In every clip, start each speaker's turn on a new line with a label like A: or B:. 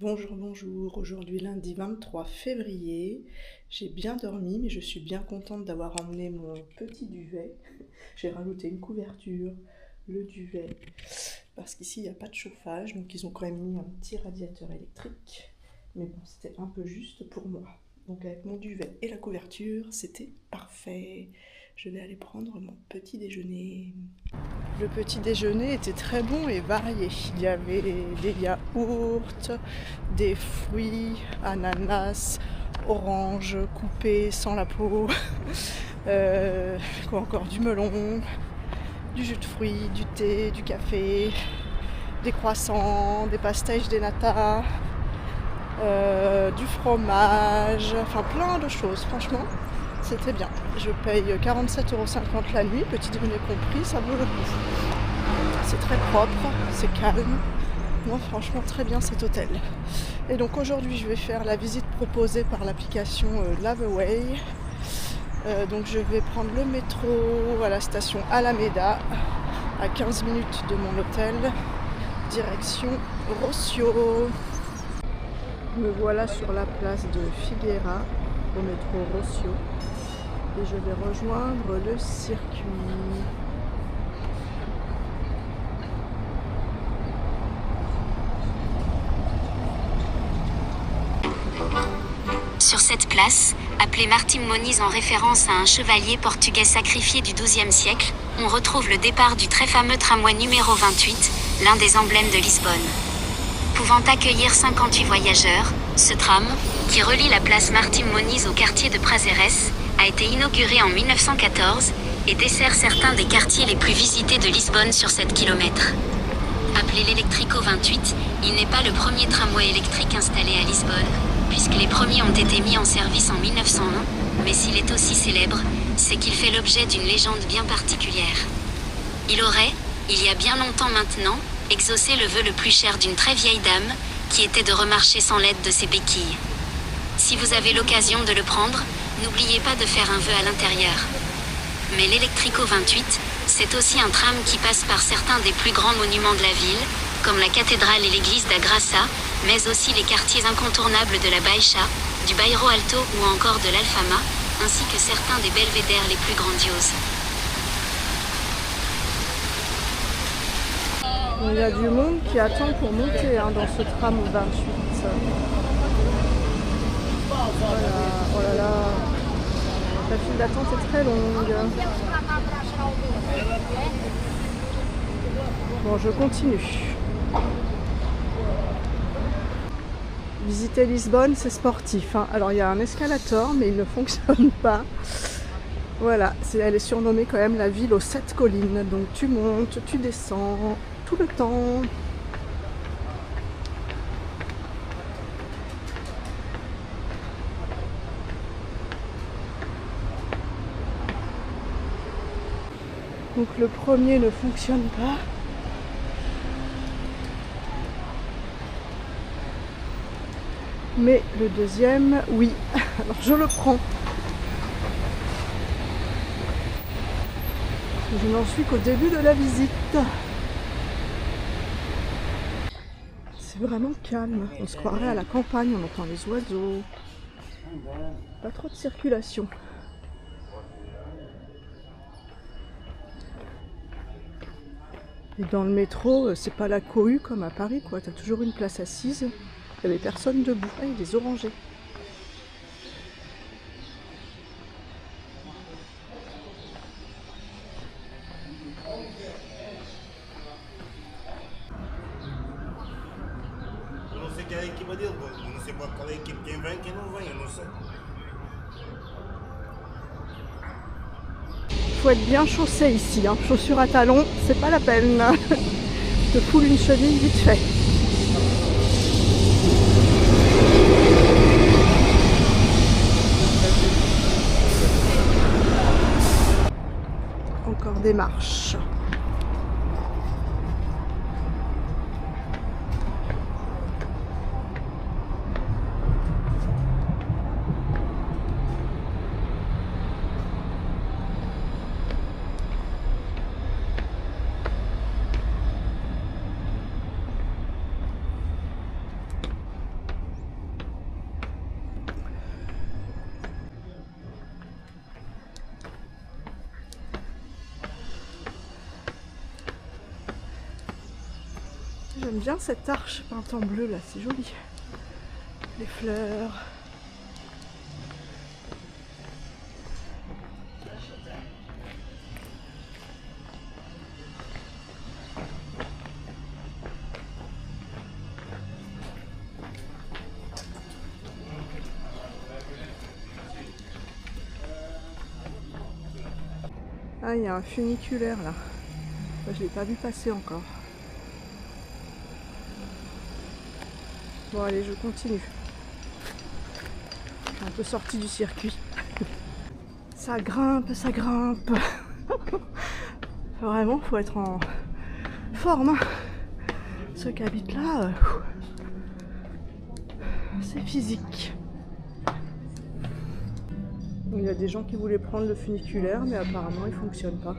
A: Bonjour, bonjour. Aujourd'hui lundi 23 février. J'ai bien dormi, mais je suis bien contente d'avoir emmené mon petit duvet. J'ai rajouté une couverture, le duvet, parce qu'ici il n'y a pas de chauffage, donc ils ont quand même mis un petit radiateur électrique. Mais bon, c'était un peu juste pour moi. Donc avec mon duvet et la couverture, c'était parfait. Je vais aller prendre mon petit déjeuner. Le petit déjeuner était très bon et varié. Il y avait des yaourts, des fruits, ananas, oranges coupés sans la peau, quoi encore, du melon, du jus de fruits, du thé, du café, des croissants, des pastèches, des nata, du fromage, enfin plein de choses, franchement. C'était bien. Je paye 47,50 € la nuit, petit déjeuner compris, ça vaut le coup. C'est très propre, c'est calme. Moi, franchement, très bien cet hôtel. Et donc aujourd'hui, je vais faire la visite proposée par l'application Lavaway. Donc je vais prendre le métro à la station Alameda, à 15 minutes de mon hôtel, direction Rossio. Me voilà sur la place de Figuera, au métro Rossio. Et je vais rejoindre le circuit.
B: Sur cette place, appelée Martim Moniz en référence à un chevalier portugais sacrifié du XIIe siècle, on retrouve le départ du très fameux tramway numéro 28, l'un des emblèmes de Lisbonne. Pouvant accueillir 58 voyageurs, ce tram, qui relie la place Martim Moniz au quartier de Prazeres, a été inauguré en 1914 et dessert certains des quartiers les plus visités de Lisbonne sur 7 km. Appelé l'Eléctrico 28, il n'est pas le premier tramway électrique installé à Lisbonne, puisque les premiers ont été mis en service en 1901, mais s'il est aussi célèbre, c'est qu'il fait l'objet d'une légende bien particulière. Il aurait, il y a bien longtemps maintenant, exaucé le vœu le plus cher d'une très vieille dame, qui était de remarcher sans l'aide de ses béquilles. Si vous avez l'occasion de le prendre, n'oubliez pas de faire un vœu à l'intérieur. Mais l'Eléctrico 28, c'est aussi un tram qui passe par certains des plus grands monuments de la ville, comme la cathédrale et l'église da Graça, mais aussi les quartiers incontournables de la Baixa, du Bairro Alto ou encore de l'Alfama, ainsi que certains des belvédères les plus grandioses.
A: Il y a du monde qui attend pour monter dans ce tram 28. Voilà, oh là là, la file d'attente est très longue. Bon, je continue. Visiter Lisbonne, c'est sportif. Alors il y a un escalator, mais il ne fonctionne pas. Voilà, elle est surnommée quand même la ville aux 7 collines. Donc tu montes, tu descends, tout le temps. Donc le premier ne fonctionne pas. Mais le deuxième, oui. Alors je le prends. Je n'en suis qu'au début de la visite. C'est vraiment calme. On se croirait à la campagne, on entend les oiseaux. Pas trop de circulation. Et dans le métro, c'est pas la cohue comme à Paris, quoi. T'as toujours une place assise. Il n'y avait personne debout. Ah, il y a des orangers.
C: Eu não sei quem é a equipa dele, eu não sei qual é a equipa, quem vem, quem não vem, eu não sei.
A: Faut être bien chaussé ici, chaussures à talons, c'est pas la peine. Je te foule une cheville vite fait. Encore des marches. J'aime bien cette arche peinte en bleu là, c'est joli. Les fleurs. Ah, il y a un funiculaire là. Je ne l'ai pas vu passer encore. Bon allez, je continue. Je suis un peu sortie du circuit. Ça grimpe, ça grimpe. Vraiment, faut être en forme. Hein. Ceux qui habitent là, c'est physique. Il y a des gens qui voulaient prendre le funiculaire, mais apparemment il ne fonctionne pas.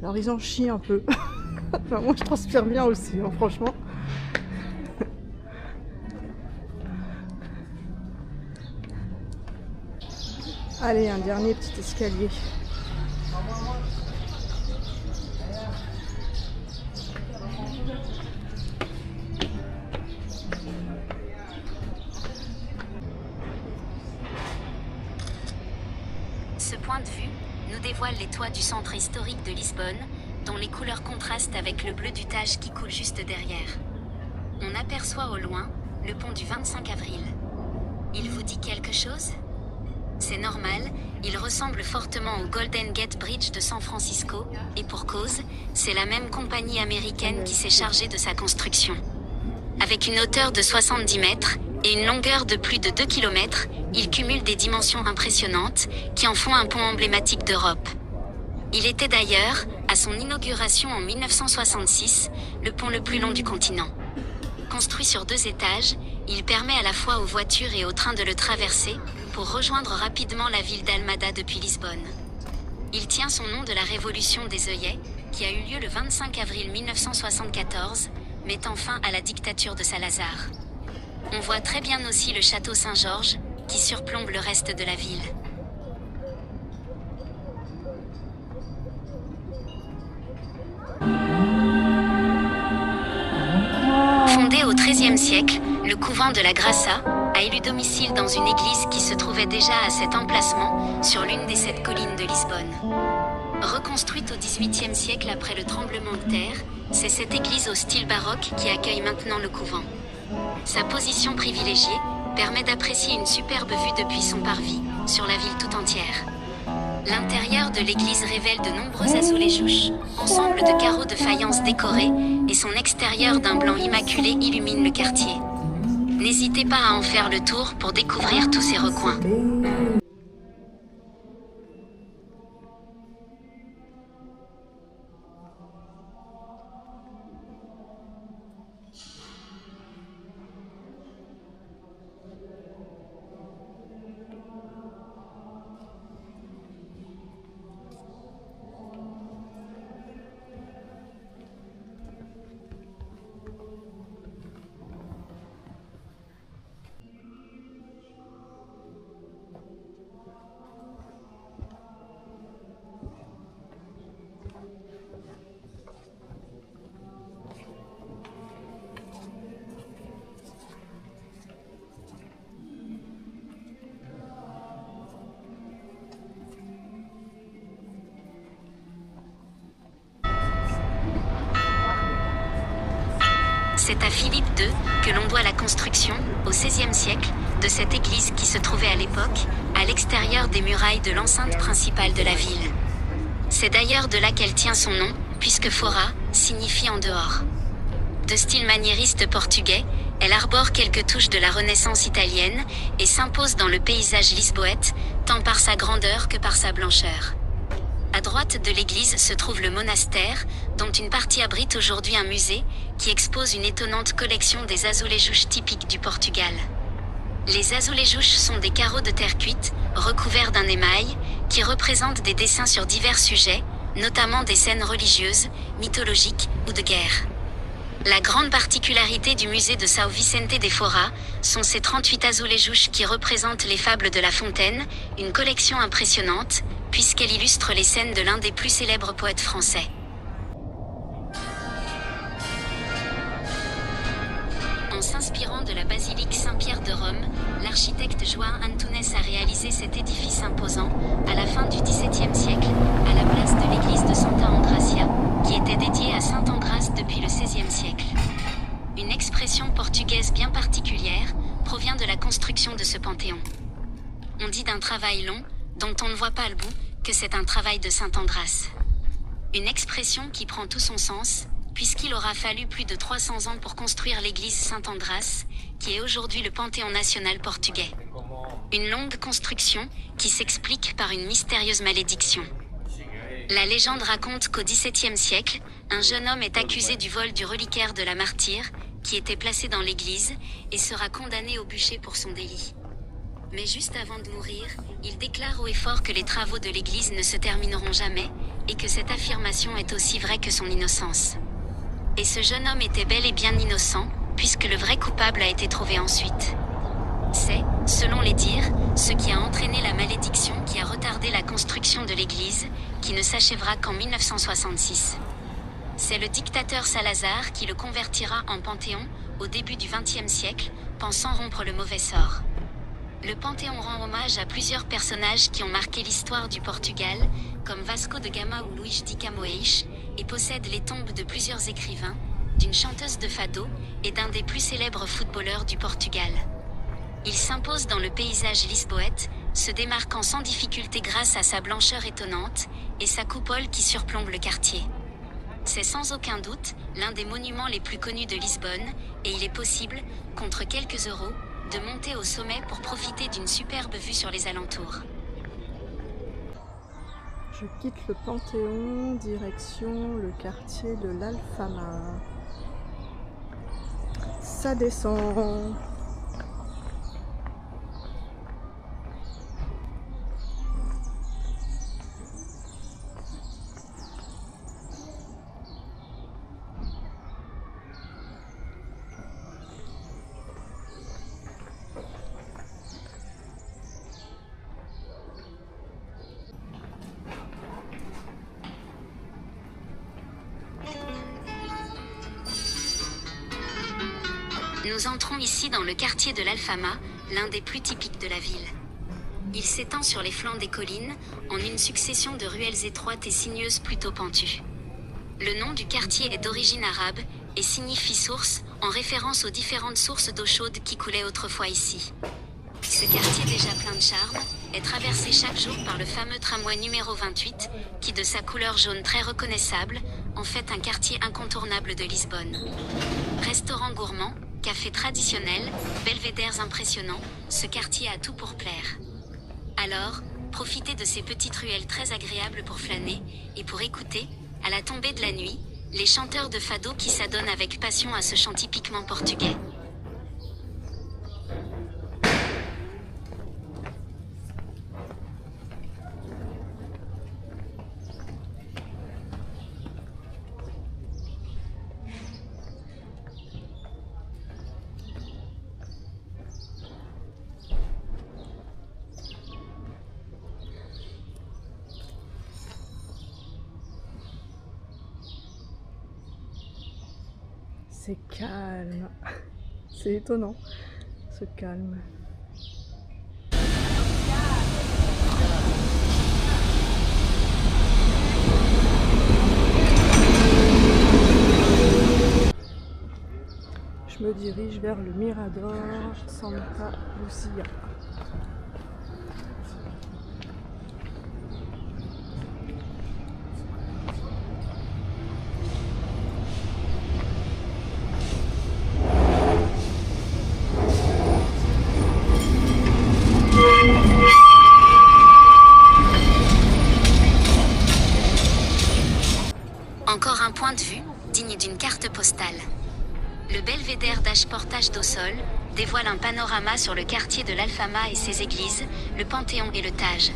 A: Alors ils en chient un peu. Enfin, moi je transpire bien aussi, hein, franchement. Allez, un dernier petit escalier.
B: Ce point de vue nous dévoile les toits du centre historique de Lisbonne, dont les couleurs contrastent avec le bleu du Tage qui coule juste derrière. On aperçoit au loin le pont du 25 avril. Il vous dit quelque chose ? C'est normal, il ressemble fortement au Golden Gate Bridge de San Francisco, et pour cause, c'est la même compagnie américaine qui s'est chargée de sa construction. Avec une hauteur de 70 mètres et une longueur de plus de 2 km, il cumule des dimensions impressionnantes qui en font un pont emblématique d'Europe. Il était d'ailleurs, à son inauguration en 1966, le pont le plus long du continent. Construit sur 2 étages, il permet à la fois aux voitures et aux trains de le traverser pour rejoindre rapidement la ville d'Almada depuis Lisbonne. Il tient son nom de la révolution des œillets, qui a eu lieu le 25 avril 1974, mettant fin à la dictature de Salazar. On voit très bien aussi le château Saint-Georges, qui surplombe le reste de la ville. Fondé au XIIIe siècle, le couvent de la Grassa a élu domicile dans une église qui se trouvait déjà à cet emplacement, sur l'une des 7 collines de Lisbonne. Reconstruite au XVIIIe siècle après le tremblement de terre, c'est cette église au style baroque qui accueille maintenant le couvent. Sa position privilégiée permet d'apprécier une superbe vue depuis son parvis, sur la ville tout entière. L'intérieur de l'église révèle de nombreux azuléjouches, ensemble de carreaux de faïence décorés, et son extérieur d'un blanc immaculé illumine le quartier. N'hésitez pas à en faire le tour pour découvrir tous ces recoins. C'est à Philippe II que l'on doit la construction, au XVIe siècle, de cette église qui se trouvait à l'époque, à l'extérieur des murailles de l'enceinte principale de la ville. C'est d'ailleurs de là qu'elle tient son nom, puisque fora signifie en dehors. De style maniériste portugais, elle arbore quelques touches de la Renaissance italienne et s'impose dans le paysage lisboète, tant par sa grandeur que par sa blancheur. À droite de l'église se trouve le monastère, dont une partie abrite aujourd'hui un musée, qui expose une étonnante collection des azuléjouches typiques du Portugal. Les azuléjouches sont des carreaux de terre cuite, recouverts d'un émail, qui représentent des dessins sur divers sujets, notamment des scènes religieuses, mythologiques ou de guerre. La grande particularité du musée de São Vicente de Fora sont ces 38 azuléjouches qui représentent les fables de La Fontaine, une collection impressionnante, puisqu'elle illustre les scènes de l'un des plus célèbres poètes français. En s'inspirant de la basilique Saint-Pierre de Rome, l'architecte João Antunes a réalisé cet édifice imposant, à la fin du XVIIe siècle, à la place de l'église de Santa Andracia, qui était dédiée à Sainte Engrâce depuis le XVIe siècle. Une expression portugaise bien particulière provient de la construction de ce panthéon. On dit d'un travail long, dont on ne voit pas le bout, que c'est un travail de Sainte Engrâce. Une expression qui prend tout son sens, puisqu'il aura fallu plus de 300 ans pour construire l'église Sainte Engrâce, qui est aujourd'hui le panthéon national portugais. Une longue construction qui s'explique par une mystérieuse malédiction. La légende raconte qu'au XVIIe siècle, un jeune homme est accusé du vol du reliquaire de la martyre, qui était placé dans l'église, et sera condamné au bûcher pour son délit. Mais juste avant de mourir, il déclare haut et fort que les travaux de l'église ne se termineront jamais, et que cette affirmation est aussi vraie que son innocence. Et ce jeune homme était bel et bien innocent, puisque le vrai coupable a été trouvé ensuite. C'est, selon les dires, ce qui a entraîné la malédiction qui a retardé la construction de l'église, qui ne s'achèvera qu'en 1966. C'est le dictateur Salazar qui le convertira en panthéon au début du XXe siècle, pensant rompre le mauvais sort. Le panthéon rend hommage à plusieurs personnages qui ont marqué l'histoire du Portugal, comme Vasco de Gama ou Luís de Camões, et possède les tombes de plusieurs écrivains, d'une chanteuse de fado et d'un des plus célèbres footballeurs du Portugal. Il s'impose dans le paysage lisboète, se démarquant sans difficulté grâce à sa blancheur étonnante et sa coupole qui surplombe le quartier. C'est sans aucun doute l'un des monuments les plus connus de Lisbonne, et il est possible, contre quelques euros, de monter au sommet pour profiter d'une superbe vue sur les alentours.
A: Je quitte le Panthéon, direction le quartier de l'Alfama. Ça descend.
B: Nous entrons ici dans le quartier de l'Alfama, l'un des plus typiques de la ville. Il s'étend sur les flancs des collines, en une succession de ruelles étroites et sinueuses plutôt pentues. Le nom du quartier est d'origine arabe et signifie source, en référence aux différentes sources d'eau chaude qui coulaient autrefois ici. Ce quartier déjà plein de charme est traversé chaque jour par le fameux tramway numéro 28, qui de sa couleur jaune très reconnaissable, en fait un quartier incontournable de Lisbonne. Restaurants gourmands, cafés traditionnels, belvédères impressionnants, ce quartier a tout pour plaire. Alors, profitez de ces petites ruelles très agréables pour flâner, et pour écouter, à la tombée de la nuit, les chanteurs de fado qui s'adonnent avec passion à ce chant typiquement portugais.
A: C'est calme. C'est étonnant, ce calme. Je me dirige vers le Mirador Santa Lucia.
B: Encore un point de vue, digne d'une carte postale. Le belvédère d'Aix Portage do Sol dévoile un panorama sur le quartier de l'Alfama et ses églises, le Panthéon et le Tage.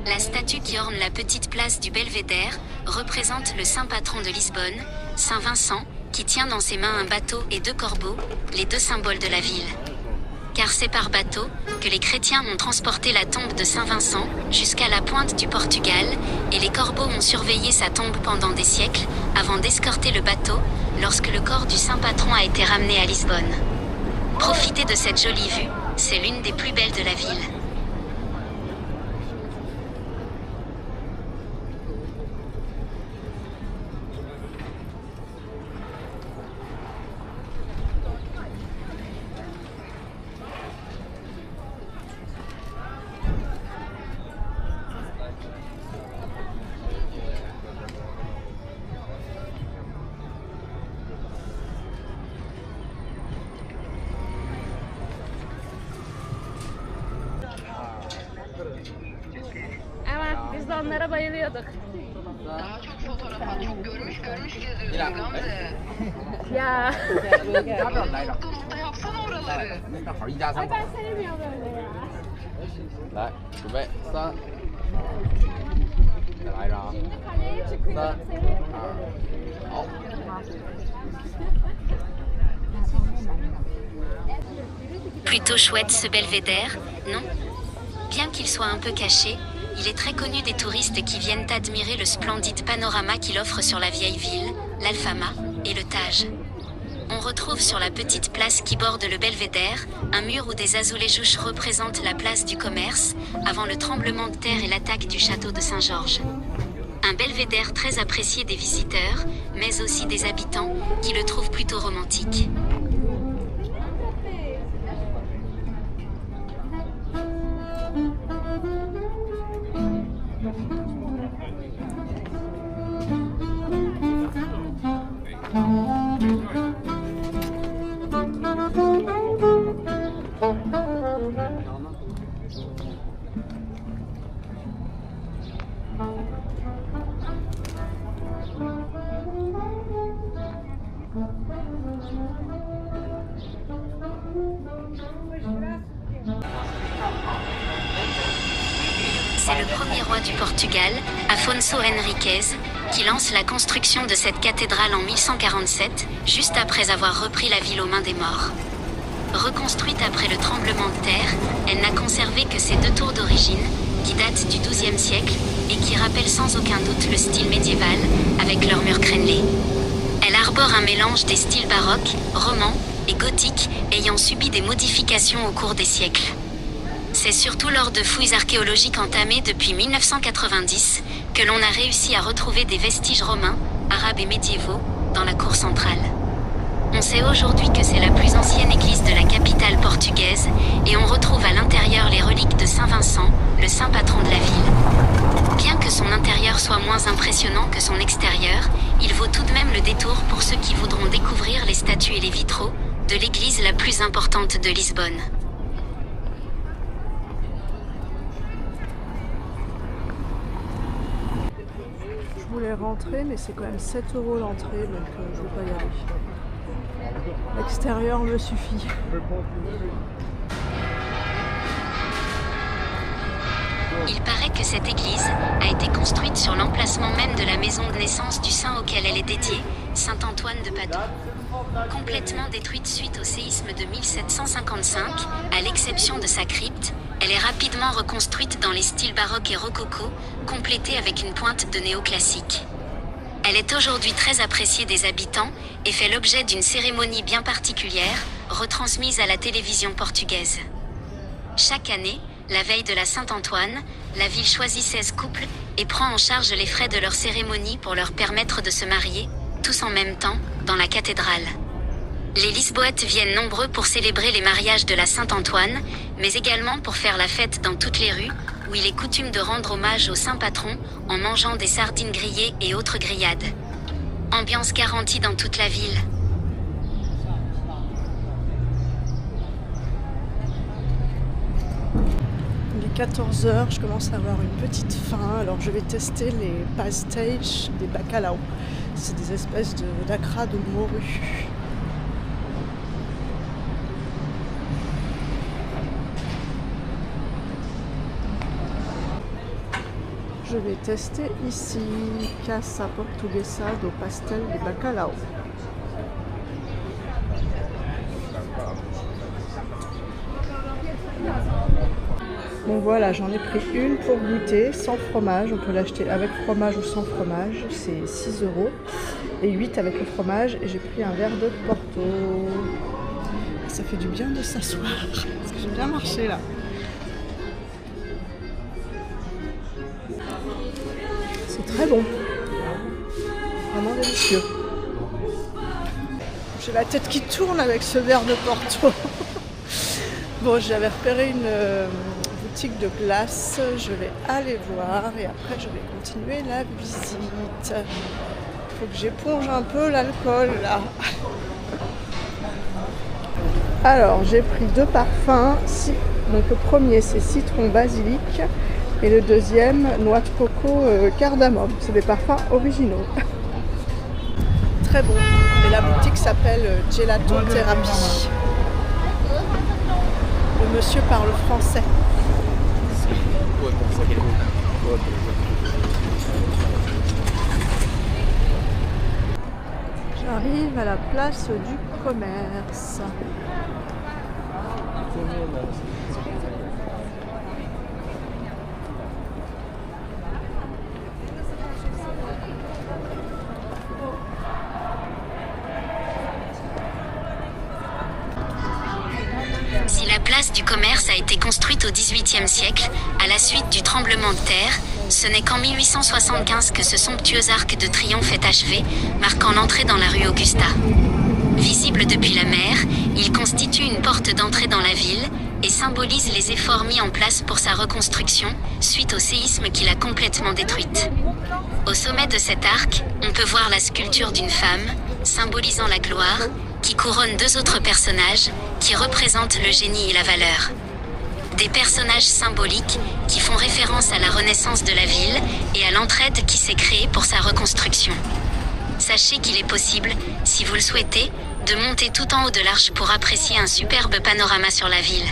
B: La statue qui orne la petite place du belvédère représente le saint patron de Lisbonne, Saint Vincent, qui tient dans ses mains un bateau et deux corbeaux, les deux symboles de la ville. Car c'est par bateau que les chrétiens ont transporté la tombe de Saint Vincent jusqu'à la pointe du Portugal, et les corbeaux ont surveillé sa tombe pendant des siècles avant d'escorter le bateau lorsque le corps du saint patron a été ramené à Lisbonne. Profitez de cette jolie vue, c'est l'une des plus belles de la ville.
D: Ama biz de onlara bayılıyorduk.
E: Daha çok fotoğraf at. Çok görmüş geziyorsun Gamze.
D: Ya.
E: Nokta yapsana oraları.
D: Ay ben sevmiyorum öyle ya.
F: 来，准备3，再来一张啊！
D: Kaleye çıkıyor.
F: 3、2、好。
B: Plutôt chouette ce belvédère, non? Bien qu'il soit un peu caché, il est très connu des touristes qui viennent admirer le splendide panorama qu'il offre sur la vieille ville, l'Alfama et le Tage. On retrouve sur la petite place qui borde le belvédère, un mur où des azuléjouches représentent la place du commerce, avant le tremblement de terre et l'attaque du château de Saint-Georges. Un belvédère très apprécié des visiteurs, mais aussi des habitants, qui le trouvent plutôt romantique. C'est le premier roi du Portugal, Afonso Henriques, qui lance la construction de cette cathédrale en 1147, juste après avoir repris la ville aux mains des morts. Reconstruite après le tremblement de terre, elle n'a conservé que ses 2 tours d'origine, qui datent du XIIe siècle, et qui rappellent sans aucun doute le style médiéval, avec leurs murs crénelés. Elle arbore un mélange des styles baroques, romans et gothiques, ayant subi des modifications au cours des siècles. C'est surtout lors de fouilles archéologiques entamées depuis 1990 que l'on a réussi à retrouver des vestiges romains, arabes et médiévaux dans la cour centrale. On sait aujourd'hui que c'est la plus ancienne église de la capitale portugaise et on retrouve à l'intérieur les reliques de Saint Vincent, le saint patron de la ville. Bien que son intérieur soit moins impressionnant que son extérieur, il vaut tout de même le détour pour ceux qui voudront découvrir les statues et les vitraux de l'église la plus importante de Lisbonne.
A: Je voulais rentrer, mais c'est quand même 7 € l'entrée, donc je ne vais pas y aller. L'extérieur me suffit.
B: Il paraît que cette église a été construite sur l'emplacement même de la maison de naissance du saint auquel elle est dédiée, Saint Antoine de Padoue. Complètement détruite suite au séisme de 1755, à l'exception de sa crypte, elle est rapidement reconstruite dans les styles baroques et rococo, complétée avec une pointe de néoclassique. Elle est aujourd'hui très appréciée des habitants et fait l'objet d'une cérémonie bien particulière, retransmise à la télévision portugaise. Chaque année, la veille de la Saint-Antoine, la ville choisit 16 couples et prend en charge les frais de leur cérémonie pour leur permettre de se marier, tous en même temps, dans la cathédrale. Les Lisboètes viennent nombreux pour célébrer les mariages de la Saint-Antoine, mais également pour faire la fête dans toutes les rues, où il est coutume de rendre hommage au saint patron en mangeant des sardines grillées et autres grillades. Ambiance garantie dans toute la ville.
A: Il est 14 h, je commence à avoir une petite faim, alors je vais tester les pastéis des bacalhau. C'est des espèces d'acra de morue. Je vais tester ici Casa Portuguesa do Pastel de Bacalhau. Bon voilà, j'en ai pris une pour goûter, sans fromage. On peut l'acheter avec fromage ou sans fromage, c'est 6 € et 8 avec le fromage. Et j'ai pris un verre de Porto. Ça fait du bien de s'asseoir. Parce que j'ai bien marché là. C'est très bon. Vraiment délicieux. J'ai la tête qui tourne avec ce verre de Porto. Bon, j'avais repéré une boutique de glace. Je vais aller voir et après je vais continuer la visite. Faut que j'éponge un peu l'alcool là. Alors, j'ai pris 2 parfums. Donc le premier c'est citron basilic et le deuxième noix de coco cardamome. C'est des parfums originaux. Très bon. Et la boutique s'appelle Gelato Therapy. Le monsieur parle français. J'arrive à la place du commerce.
B: Si la place du commerce a été construite au XVIIIe siècle, à la suite du tremblement de terre, ce n'est qu'en 1875 que ce somptueux arc de triomphe est achevé, marquant l'entrée dans la rue Augusta. Visible depuis la mer, il constitue une porte d'entrée dans la ville et symbolise les efforts mis en place pour sa reconstruction, suite au séisme qui l'a complètement détruite. Au sommet de cet arc, on peut voir la sculpture d'une femme, symbolisant la gloire, qui couronne 2 autres personnages, qui représentent le génie et la valeur. Des personnages symboliques qui font référence à la renaissance de la ville et à l'entraide qui s'est créée pour sa reconstruction. Sachez qu'il est possible, si vous le souhaitez, de monter tout en haut de l'arche pour apprécier un superbe panorama sur la ville.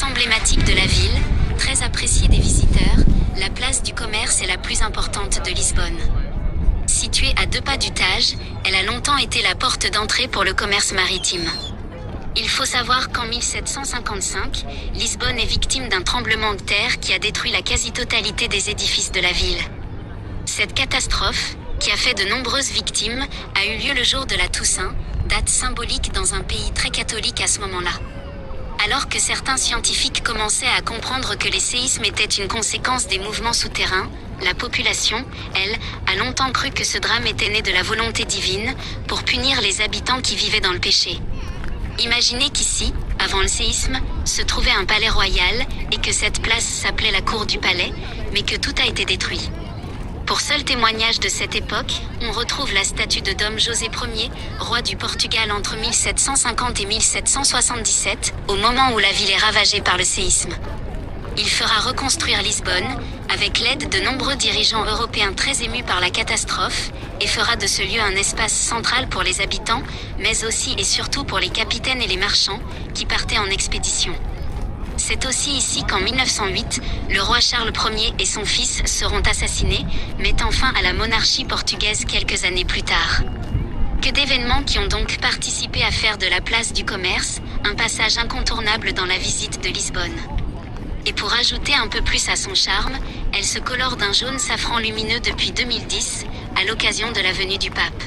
B: Emblématique de la ville, très appréciée des visiteurs, la place du commerce est la plus importante de Lisbonne. Située à 2 pas du Tage, elle a longtemps été la porte d'entrée pour le commerce maritime. Il faut savoir qu'en 1755, Lisbonne est victime d'un tremblement de terre qui a détruit la quasi-totalité des édifices de la ville. Cette catastrophe, qui a fait de nombreuses victimes, a eu lieu le jour de la Toussaint, date symbolique dans un pays très catholique à ce moment-là. Alors que certains scientifiques commençaient à comprendre que les séismes étaient une conséquence des mouvements souterrains, la population, elle, a longtemps cru que ce drame était né de la volonté divine, pour punir les habitants qui vivaient dans le péché. Imaginez qu'ici, avant le séisme, se trouvait un palais royal, et que cette place s'appelait la cour du palais, mais que tout a été détruit. Pour seul témoignage de cette époque, on retrouve la statue de Dom José Ier, roi du Portugal entre 1750 et 1777, au moment où la ville est ravagée par le séisme. Il fera reconstruire Lisbonne, avec l'aide de nombreux dirigeants européens très émus par la catastrophe, et fera de ce lieu un espace central pour les habitants, mais aussi et surtout pour les capitaines et les marchands, qui partaient en expédition. C'est aussi ici qu'en 1908, le roi Charles Ier et son fils seront assassinés, mettant fin à la monarchie portugaise quelques années plus tard. Que d'événements qui ont donc participé à faire de la place du commerce un passage incontournable dans la visite de Lisbonne. Et pour ajouter un peu plus à son charme, elle se colore d'un jaune safran lumineux depuis 2010, à l'occasion de la venue du pape.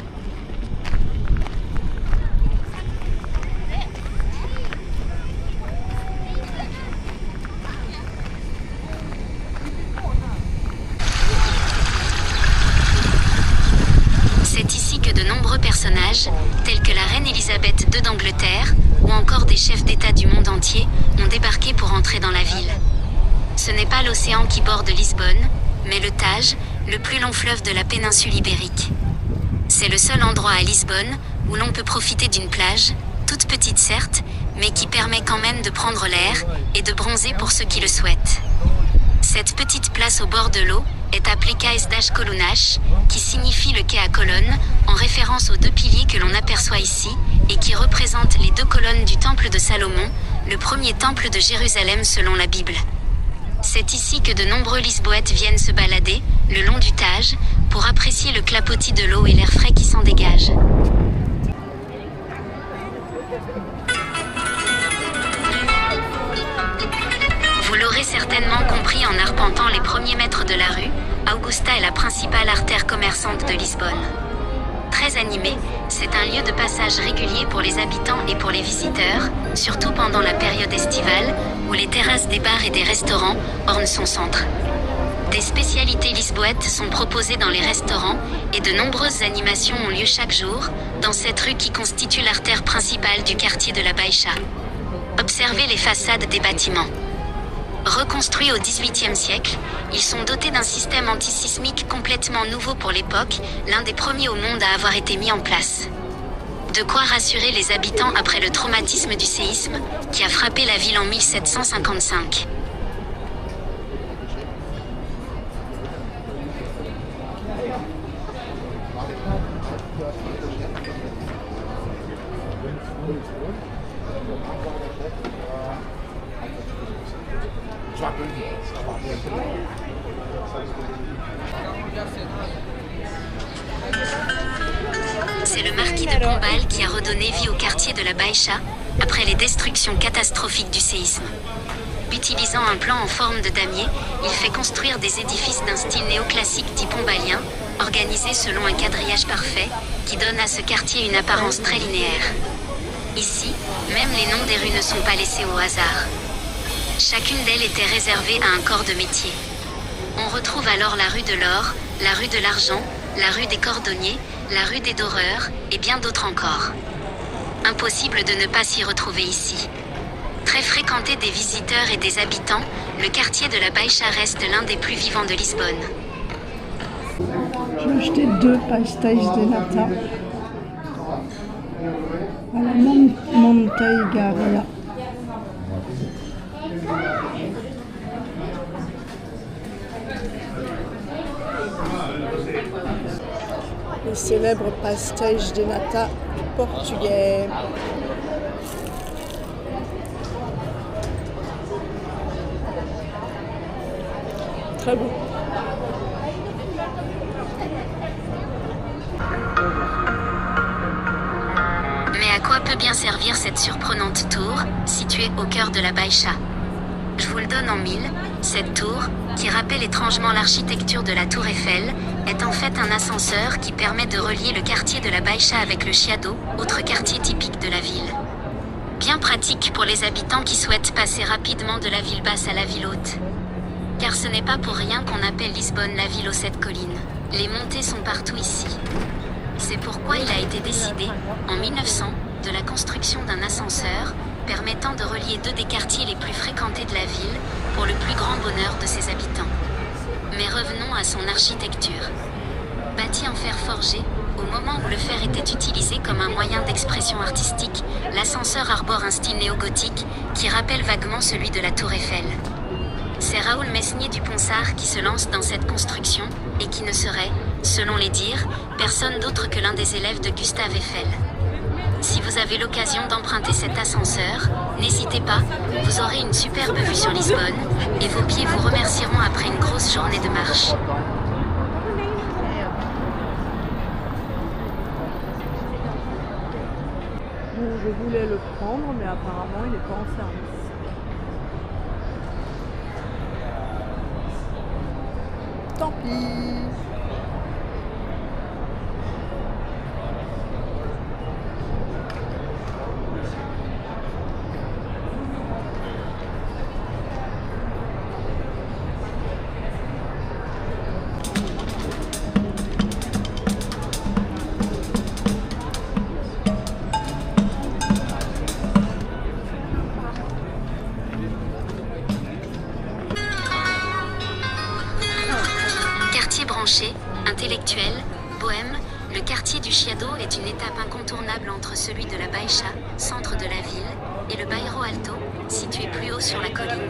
B: C'est ici que de nombreux personnages, tels que la reine Elisabeth II d'Angleterre, ou encore des chefs d'État du monde entier, ont débarqué pour entrer dans la ville. Ce n'est pas l'océan qui borde Lisbonne, mais le Tage, le plus long fleuve de la péninsule ibérique. C'est le seul endroit à Lisbonne où l'on peut profiter d'une plage, toute petite certes, mais qui permet quand même de prendre l'air et de bronzer pour ceux qui le souhaitent. Cette petite place au bord de l'eau est appelée Cais das Colunas, qui signifie le quai à colonnes, en référence aux 2 piliers que l'on aperçoit ici, et qui représentent les 2 colonnes du temple de Salomon, le premier temple de Jérusalem selon la Bible. C'est ici que de nombreux Lisboètes viennent se balader, le long du Tage, pour apprécier le clapotis de l'eau et l'air frais qui s'en dégage. Vous l'aurez certainement compris en arpentant les premiers mètres de la rue, Augusta est la principale artère commerçante de Lisbonne. Très animé, c'est un lieu de passage régulier pour les habitants et pour les visiteurs, surtout pendant la période estivale, où les terrasses des bars et des restaurants ornent son centre. Des spécialités lisboètes sont proposées dans les restaurants et de nombreuses animations ont lieu chaque jour, dans cette rue qui constitue l'artère principale du quartier de la Baixa. Observez les façades des bâtiments. Reconstruits au XVIIIe siècle, ils sont dotés d'un système antisismique complètement nouveau pour l'époque, l'un des premiers au monde à avoir été mis en place. De quoi rassurer les habitants après le traumatisme du séisme qui a frappé la ville en 1755. C'est le marquis de Pombal qui a redonné vie au quartier de la Baixa après les destructions catastrophiques du séisme. Utilisant un plan en forme de damier, il fait construire des édifices d'un style néoclassique dit pombalien, organisés selon un quadrillage parfait, qui donne à ce quartier une apparence très linéaire. Ici, même les noms des rues ne sont pas laissés au hasard. Chacune d'elles était réservée à un corps de métier. On retrouve alors la rue de l'Or, la rue de l'Argent, la rue des Cordonniers, la rue des Doreurs, et bien d'autres encore. Impossible de ne pas s'y retrouver ici. Très fréquenté des visiteurs et des habitants, le quartier de la Baixa reste l'un des plus vivants de Lisbonne.
A: J'ai acheté 2 pastéis de nata à la Monteigaria. Les célèbres pastéis de nata portugais. Très beau.
B: Mais à quoi peut bien servir cette surprenante tour, située au cœur de la Baixa? Je vous le donne en mille, cette tour, qui rappelle étrangement l'architecture de la tour Eiffel, est en fait un ascenseur qui permet de relier le quartier de la Baixa avec le Chiado, autre quartier typique de la ville. Bien pratique pour les habitants qui souhaitent passer rapidement de la ville basse à la ville haute. Car ce n'est pas pour rien qu'on appelle Lisbonne la ville aux 7 collines. Les montées sont partout ici. C'est pourquoi il a été décidé, en 1900, de la construction d'un ascenseur permettant de relier 2 des quartiers les plus fréquentés de la ville pour le plus grand bonheur de ses habitants. Mais revenons à son architecture. Bâti en fer forgé, au moment où le fer était utilisé comme un moyen d'expression artistique, l'ascenseur arbore un style néo-gothique qui rappelle vaguement celui de la tour Eiffel. C'est Raoul Mesnier du Ponsard qui se lance dans cette construction et qui ne serait, selon les dires, personne d'autre que l'un des élèves de Gustave Eiffel. Si vous avez l'occasion d'emprunter cet ascenseur, n'hésitez pas, vous aurez une superbe vue sur Lisbonne et vos pieds vous remercieront après une grosse journée de marche.
A: Bon, je voulais le prendre, mais apparemment il n'est pas en service. Tant pis.
B: Intellectuel, bohème, le quartier du Chiado est une étape incontournable entre celui de la Baixa, centre de la ville, et le Bairro Alto, situé plus haut sur la colline.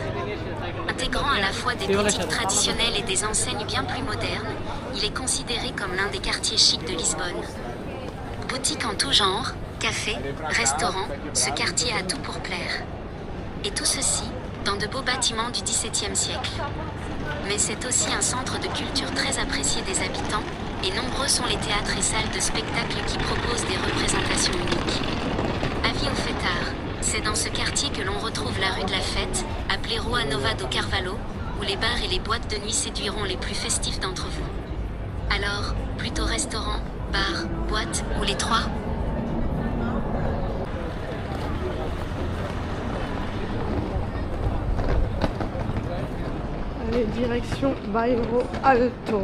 B: Intégrant à la fois des boutiques traditionnelles et des enseignes bien plus modernes, il est considéré comme l'un des quartiers chics de Lisbonne. Boutique en tout genre, café, restaurant, ce quartier a tout pour plaire. Et tout ceci, dans de beaux bâtiments du XVIIe siècle. Mais c'est aussi un centre de culture très apprécié des habitants, et nombreux sont les théâtres et salles de spectacle qui proposent des représentations uniques. Avis aux fêtards, c'est dans ce quartier que l'on retrouve la rue de la Fête, appelée Rua Nova do Carvalho, où les bars et les boîtes de nuit séduiront les plus festifs d'entre vous. Alors, plutôt restaurant, bar, boîte, ou les trois ?
A: Allez, direction Bairro Alto.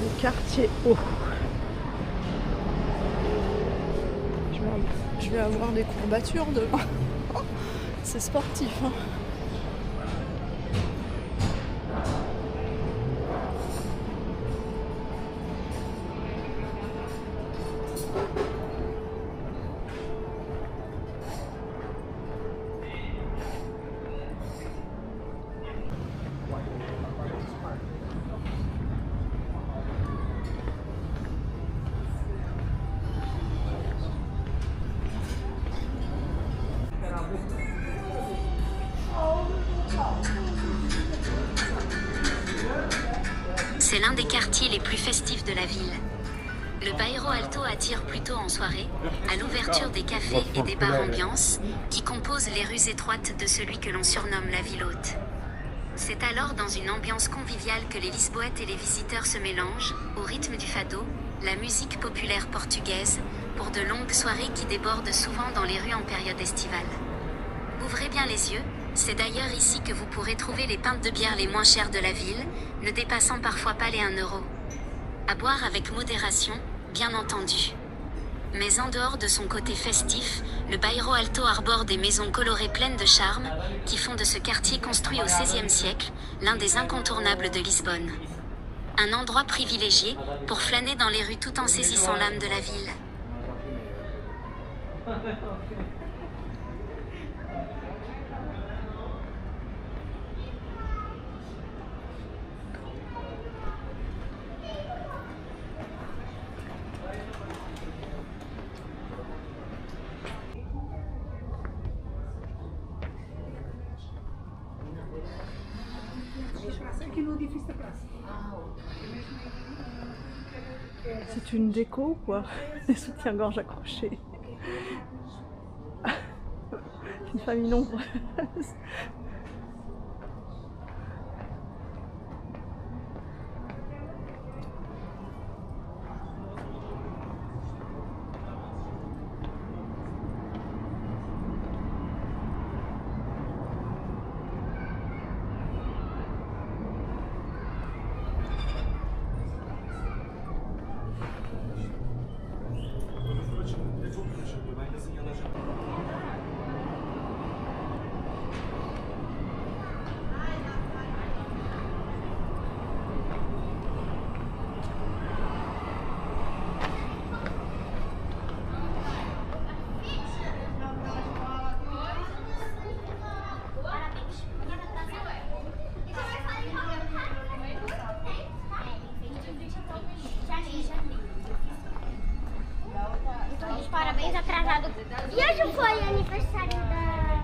A: Le quartier haut. Je vais avoir des courbatures demain. C'est sportif, hein.
B: C'est l'un des quartiers les plus festifs de la ville. Le Bairro Alto attire plutôt en soirée, à l'ouverture des cafés et des bars ambiance, qui composent les rues étroites de celui que l'on surnomme la ville haute. C'est alors dans une ambiance conviviale que les Lisboètes et les visiteurs se mélangent, au rythme du fado, la musique populaire portugaise, pour de longues soirées qui débordent souvent dans les rues en période estivale. Ouvrez bien les yeux, c'est d'ailleurs ici que vous pourrez trouver les pintes de bière les moins chères de la ville, ne dépassant parfois pas les 1 euro. À boire avec modération, bien entendu. Mais en dehors de son côté festif, le Bairro Alto arbore des maisons colorées pleines de charme, qui font de ce quartier construit au XVIe siècle, l'un des incontournables de Lisbonne. Un endroit privilégié pour flâner dans les rues tout en saisissant l'âme de la ville.
A: C'est une déco ou quoi? Des soutiens-gorge accrochés. Une famille nombreuse.
G: Parabéns atrasado. E hoje foi aniversário da...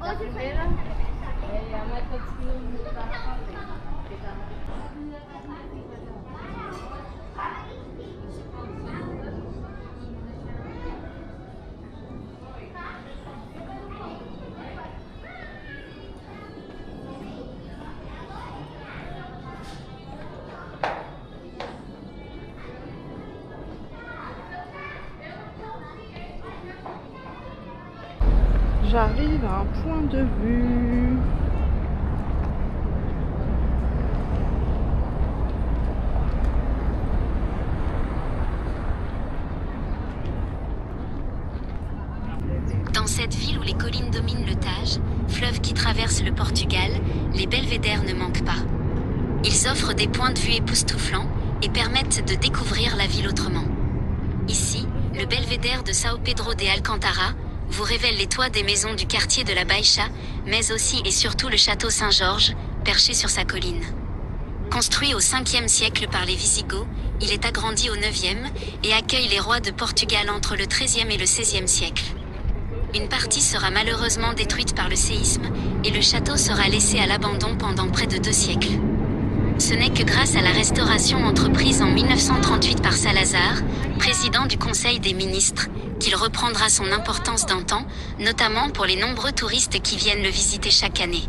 G: Hoje foi
A: J'arrive à un point de vue.
B: Dans cette ville où les collines dominent le Tage, fleuve qui traverse le Portugal, les belvédères ne manquent pas. Ils offrent des points de vue époustouflants et permettent de découvrir la ville autrement. Ici, le belvédère de São Pedro de Alcântara vous révèle les toits des maisons du quartier de la Baixa, mais aussi et surtout le château Saint-Georges, perché sur sa colline. Construit au 5e siècle par les Visigoths, il est agrandi au 9e et accueille les rois de Portugal entre le 13e et le 16e siècle. Une partie sera malheureusement détruite par le séisme et le château sera laissé à l'abandon pendant près de 2 siècles. Ce n'est que grâce à la restauration entreprise en 1938 par Salazar, président du Conseil des ministres, qu'il reprendra son importance d'antan, notamment pour les nombreux touristes qui viennent le visiter chaque année.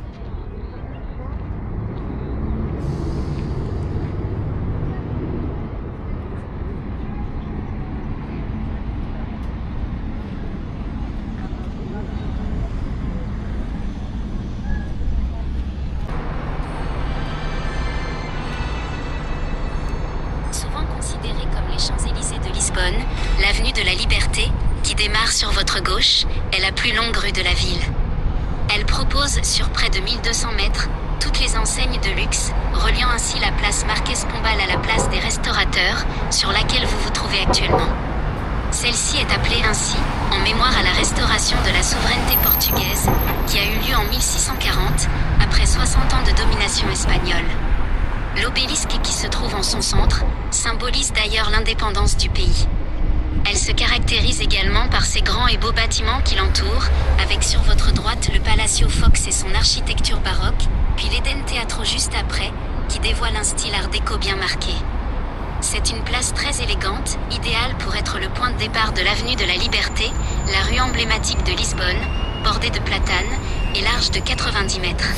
B: L'avenue de la Liberté, qui démarre sur votre gauche, est la plus longue rue de la ville. Elle propose, sur près de 1200 mètres, toutes les enseignes de luxe, reliant ainsi la place Marquès Pombal à la place des Restaurateurs, sur laquelle vous vous trouvez actuellement. Celle-ci est appelée ainsi, en mémoire à la restauration de la souveraineté portugaise, qui a eu lieu en 1640, après 60 ans de domination espagnole. L'obélisque qui se trouve en son centre, symbolise d'ailleurs l'indépendance du pays. Elle se caractérise également par ses grands et beaux bâtiments qui l'entourent, avec sur votre droite le Palacio Fox et son architecture baroque, puis l'Eden Teatro juste après, qui dévoile un style art déco bien marqué. C'est une place très élégante, idéale pour être le point de départ de l'avenue de la Liberté, la rue emblématique de Lisbonne, bordée de platanes, et large de 90 mètres.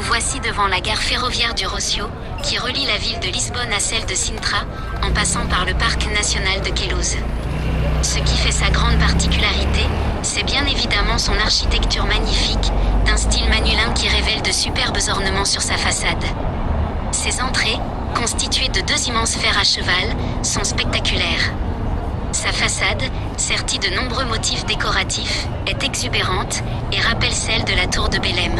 B: Voici devant la gare ferroviaire du Rocio, qui relie la ville de Lisbonne à celle de Sintra, en passant par le parc national de Queluz. Ce qui fait sa grande particularité, c'est bien évidemment son architecture magnifique, d'un style manulin qui révèle de superbes ornements sur sa façade. Ses entrées, constituées de 2 immenses fers à cheval, sont spectaculaires. Sa façade, sertie de nombreux motifs décoratifs, est exubérante et rappelle celle de la tour de Belém.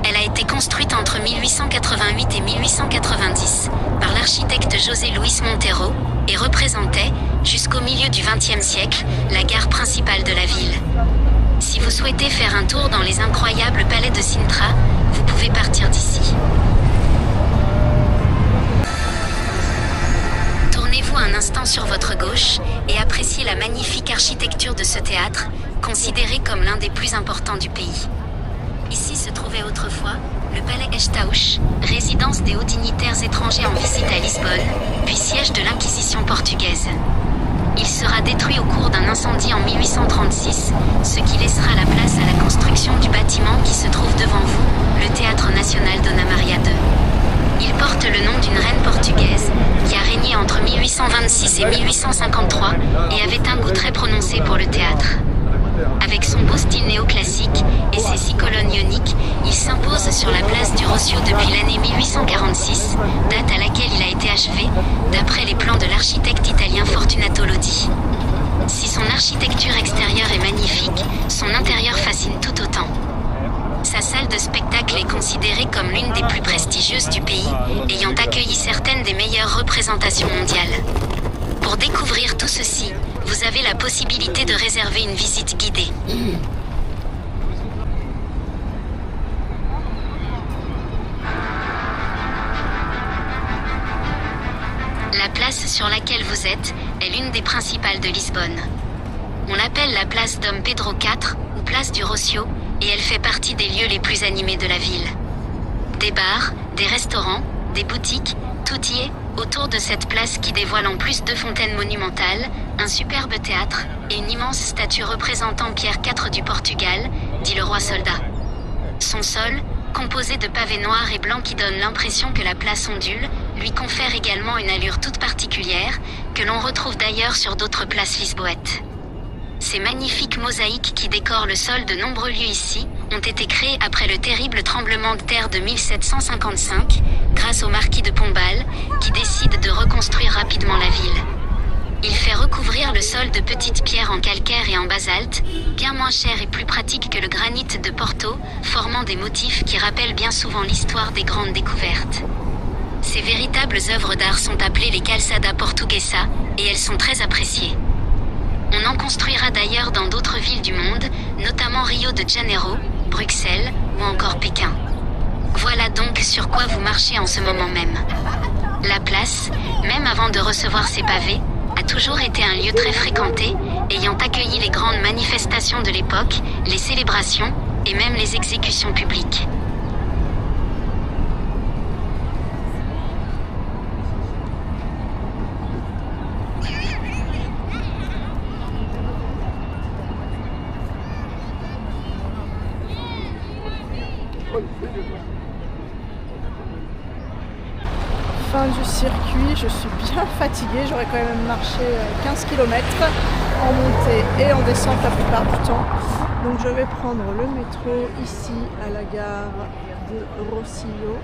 B: Elle a été construite entre 1888 et 1890 par l'architecte José Luis Monteiro et représentait, jusqu'au milieu du XXe siècle, la gare principale de la ville. Si vous souhaitez faire un tour dans les incroyables palais de Sintra, vous pouvez partir d'ici. Tournez-vous un instant sur votre gauche et appréciez la magnifique architecture de ce théâtre, considéré comme l'un des plus importants du pays. Ici se trouvait autrefois le palais Estaúch, résidence des hauts dignitaires étrangers en visite à Lisbonne, puis siège de l'Inquisition portugaise. Il sera détruit au cours d'un incendie en 1836, ce qui laissera la place à la construction du bâtiment qui se trouve devant vous, le Théâtre National Dona Maria II. Il porte le nom d'une reine portugaise qui a régné entre 1826 et 1853 et avait un goût très prononcé pour le théâtre. Avec son beau style néoclassique et ses 6 colonnes ioniques, il s'impose sur la place du Rocio depuis l'année 1846, date à laquelle il a été achevé, d'après les plans de l'architecte italien Fortunato Lodi. Si son architecture extérieure est magnifique, son intérieur fascine tout autant. Sa salle de spectacle est considérée comme l'une des plus prestigieuses du pays, ayant accueilli certaines des meilleures représentations mondiales. Pour découvrir tout ceci, vous avez la possibilité de réserver une visite guidée. La place sur laquelle vous êtes est l'une des principales de Lisbonne. On l'appelle la place Dom Pedro IV ou place du Rocio et elle fait partie des lieux les plus animés de la ville. Des bars, des restaurants, des boutiques, tout y est autour de cette place qui dévoile en plus 2 fontaines monumentales, un superbe théâtre et une immense statue représentant Pierre IV du Portugal, dit le roi soldat. Son sol, composé de pavés noirs et blancs qui donne l'impression que la place ondule, lui confère également une allure toute particulière, que l'on retrouve d'ailleurs sur d'autres places lisboètes. Ces magnifiques mosaïques qui décorent le sol de nombreux lieux ici ont été créées après le terrible tremblement de terre de 1755, grâce au marquis de Pombal, qui décide de reconstruire rapidement la ville. Il fait recouvrir le sol de petites pierres en calcaire et en basalte, bien moins chères et plus pratiques que le granit de Porto, formant des motifs qui rappellent bien souvent l'histoire des grandes découvertes. Ces véritables œuvres d'art sont appelées les calçadas portuguesas, et elles sont très appréciées. On en construira d'ailleurs dans d'autres villes du monde, notamment Rio de Janeiro, Bruxelles ou encore Pékin. Voilà donc sur quoi vous marchez en ce moment même. La place, même avant de recevoir ces pavés, a toujours été un lieu très fréquenté, ayant accueilli les grandes manifestations de l'époque, les célébrations et même les exécutions publiques.
A: Fin du circuit, je suis bien fatiguée, j'aurais quand même marché 15 km en montée et en descente la plupart du temps. Donc je vais prendre le métro ici à la gare de Rossio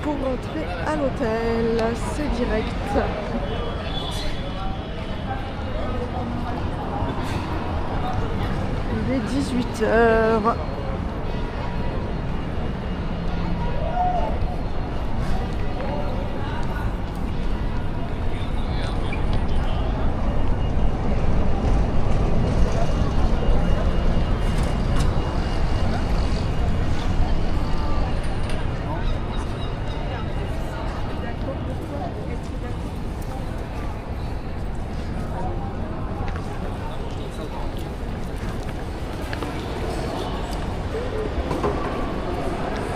A: pour rentrer à l'hôtel, c'est direct. Il est 18h.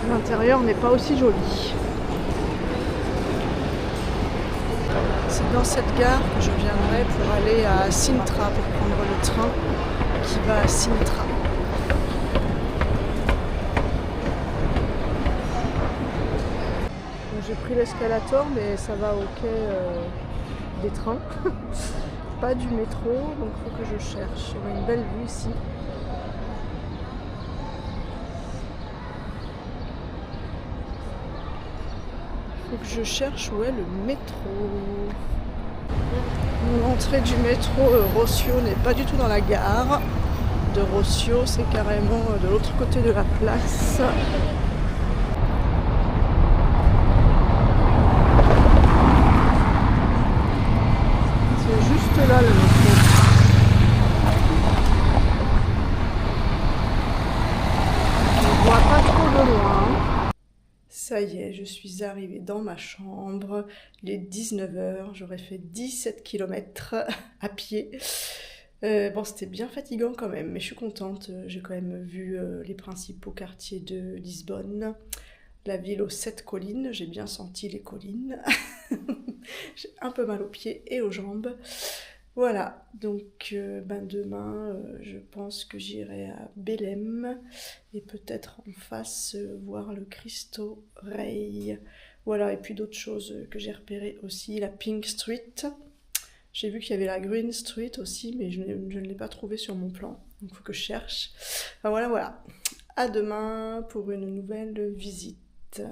A: L'intérieur n'est pas aussi joli. C'est dans cette gare que je viendrai pour aller à Sintra, pour prendre le train qui va à Sintra. J'ai pris l'escalator, mais ça va au quai des trains, pas du métro, donc il faut que je cherche. On a une belle vue ici. Faut que je cherche où est le métro. L'entrée du métro Rossio n'est pas du tout dans la gare de Rossio, c'est carrément de l'autre côté de la place. C'est juste là le métro. Je ne vois pas trop de loin. Ça y est, je suis arrivée dans ma chambre, il est 19h, j'aurais fait 17 km à pied. Bon, c'était bien fatigant quand même, mais je suis contente, j'ai quand même vu les principaux quartiers de Lisbonne, la ville aux 7 collines, j'ai bien senti les collines, j'ai un peu mal aux pieds et aux jambes. Voilà, donc demain, je pense que j'irai à Belém et peut-être en face voir le Cristo Rei. Voilà, et puis d'autres choses que j'ai repérées aussi, la Pink Street. J'ai vu qu'il y avait la Green Street aussi, mais je ne l'ai pas trouvé sur mon plan, donc il faut que je cherche. Enfin, voilà. À demain pour une nouvelle visite.